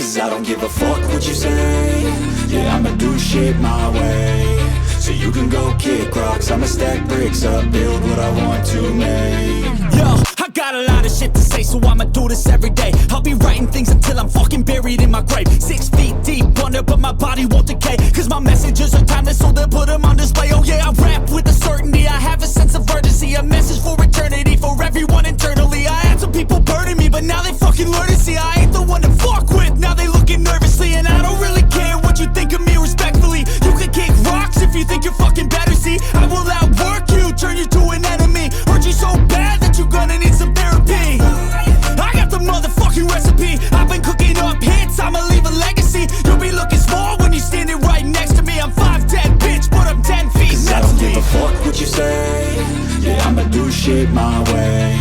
Cause I don't give a fuck what you say. Yeah, I'ma do shit my way. So you can go kick rocks, I'ma stack bricks up, build what I want to make. Yo, I got a lot of shit to say, so I'ma do this every day. I'll be writing things until I'm fucking buried in my grave. 6 feet deep under, but my body won't decay. Cause my messages are timeless, so they'll put them on display. Oh yeah, I rap with a certainty, I have a sense of urgency. A message for eternity, for everyone internally. I had some people burning me, but now they fucking learn to see I ain't the one to fuck with, now they looking nervously. And I don't really care what you think of me respectfully. You can kick rocks if you think you're fucking better, see. I will outwork you, turn you to an enemy. Hurt you so bad that you're gonna need some therapy. I got the motherfucking recipe. I've been cooking up hits, I'ma leave a legacy. You'll be looking small when you're standing right next to me. I'm 5'10", bitch, but I'm 10 feet. Cause I don't give a fuck what you say. Yeah, I'ma do shit my way.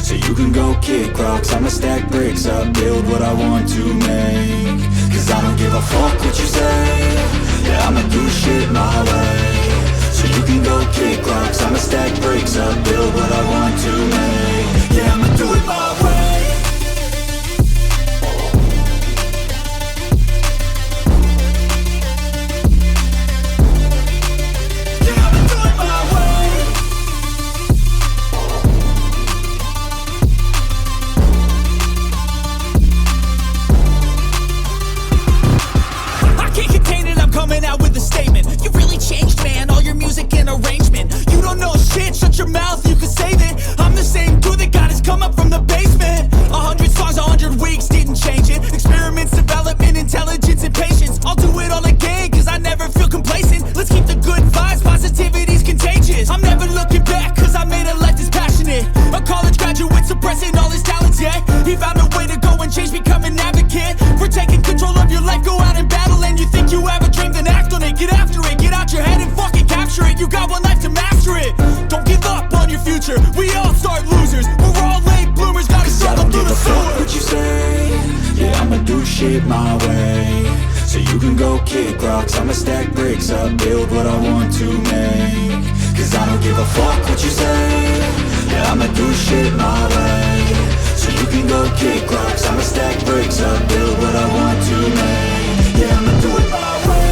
So you can go kick rocks, I'ma stack bricks up, build what I want to make. Cause I don't give a fuck what you say. Yeah, I'ma do shit my way. So you can go kick rocks, I'ma stack bricks up, build what I want to make. Yeah, I'ma do it my way. Coming out with a statement. You really changed, man, all your music and arrangement. You don't know shit, shut your mouth, you can save it. I'm the same dude that got his come up from the basement. 100 songs, 100 weeks, didn't change it. Experiments, development, intelligence, and patience. I'll do it all again, cause I never feel complacent. Let's keep the good vibes, positivity's contagious. I'm never looking back, cause I made a life that's passionate. A college graduate suppressing all his talents, yeah. He found a way to go and change, become an advocate. For taking control of your life, go out and battle. And you think you have a dream, then act on it. Get after it, get out your head and fucking capture it. You got one life to master it. Don't give up on your future, we all start losers. We're all late bloomers, gotta struggle through the sewer. What you say? Yeah, I'ma do shit my way. So you can go kick rocks, I'ma stack bricks up, build what I want to make. Cause I don't give a fuck what you say. Yeah, I'ma do shit my way. So you can go kick rocks, I'ma stack bricks up, build what I want to make. Yeah, I'ma do it my way.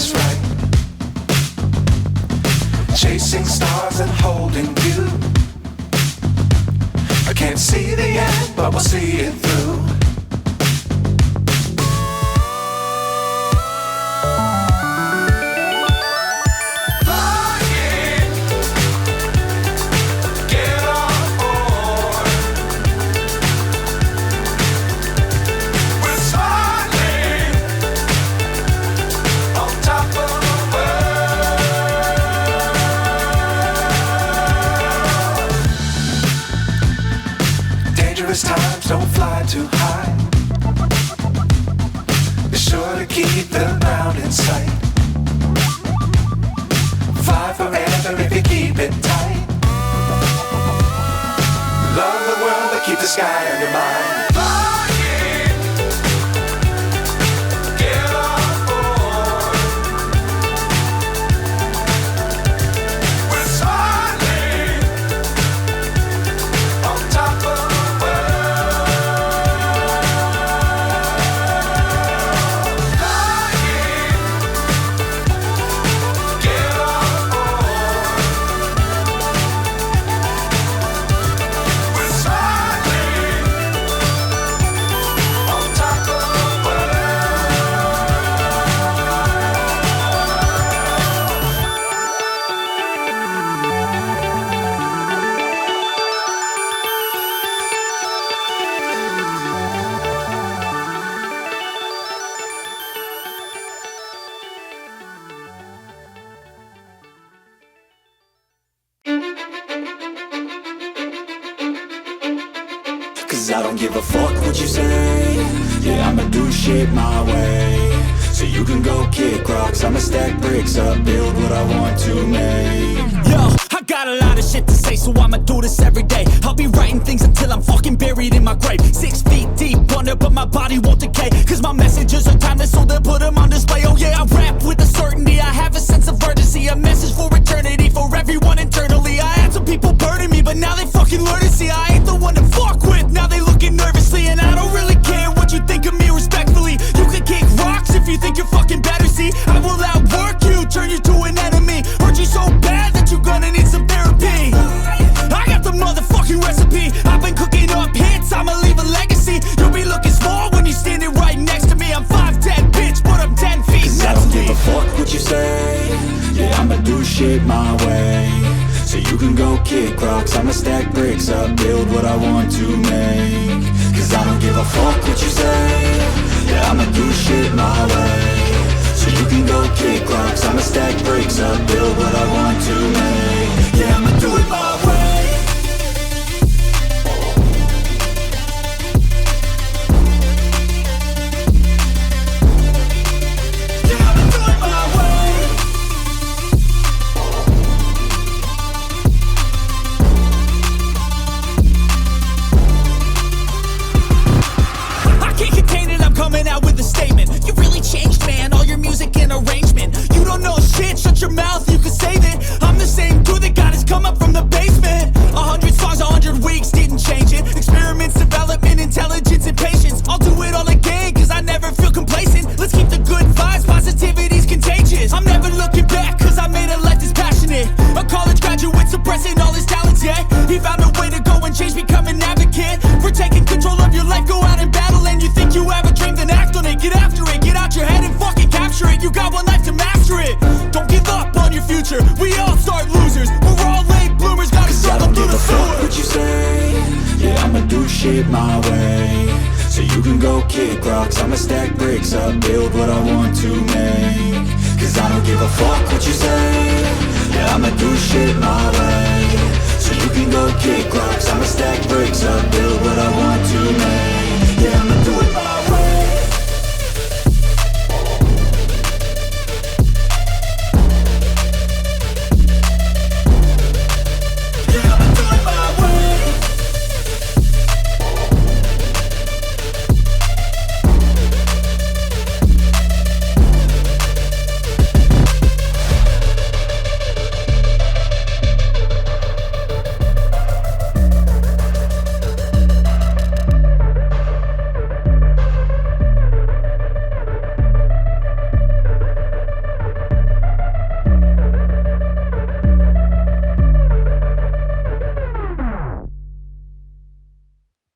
is right. Chasing stars and holding you. I can't see the end, but we'll see it through. Times don't fly too high. Be sure to keep the ground in sight. Fly forever if you keep it tight. Love the world but keep the sky on your mind. I don't give a fuck what you say. Yeah, I'ma do shit my way. So you can go kick rocks, I'ma stack bricks up, build what I want to make. Yo, I got a lot of shit to say, so I'ma do this every day. I'll be writing things until I'm fucking buried in my grave. 6 feet deep under, but my body won't decay. Cause my messages are timeless, so they'll put them on display. Oh yeah, I rap with a certainty, I have a sense of urgency. A message for eternity, for everyone internally. I had some people burning me, but now they fucking learn to see I ain't the one to fuck with. Now they looking nervously, and I don't really care what you think of me respectfully. You can kick rocks if you think you're fucking better, see. I will outwork you, turn you to an enemy. Hurt you so bad that you're gonna need some therapy. I got the motherfucking recipe. I've been cooking up hits, I'ma leave a legacy. You'll be looking small when you're standing right next to me. I'm 5'10", bitch, but I'm 10 feet. Cause I don't give a fuck what you say. Yeah, I'ma do shit my way. So you can go kick rocks, I'ma stack bricks up, build what I want to make. Cause I don't give a fuck what you say. Yeah, I'ma do shit my way. So you can go kick rocks, I'ma stack bricks up, build what I want to make. Yeah, I'ma do it my way. Shut your mouth, you can save it. I'm the same dude that got his come up from the basement. 100 songs, 100 weeks, didn't change it. Experiments, development, intelligence, and patience. I'll do it all again, cause I never feel complacent. Let's keep the good vibes, positivity's contagious. I'm never looking back, cause I made a life that's passionate. A college graduate suppressing all his talents, yeah. He found a way to go and change, become an advocate. For taking control of your life, go out and battle. And you think you have a dream, then act on it. Get after it, get out your head and fucking capture it. You got one life to master it. Don't give up on your future. We all start losers. We're all late bloomers. Gotta struggle through the sewer. I don't give a fuck what you say. Yeah, I'ma do shit my way. So you can go kick rocks, I'ma stack bricks up, build what I want to make. Cause I don't give a fuck what you say. Yeah, I'ma do shit my way. So you can go kick rocks, I'ma stack bricks up, build what I want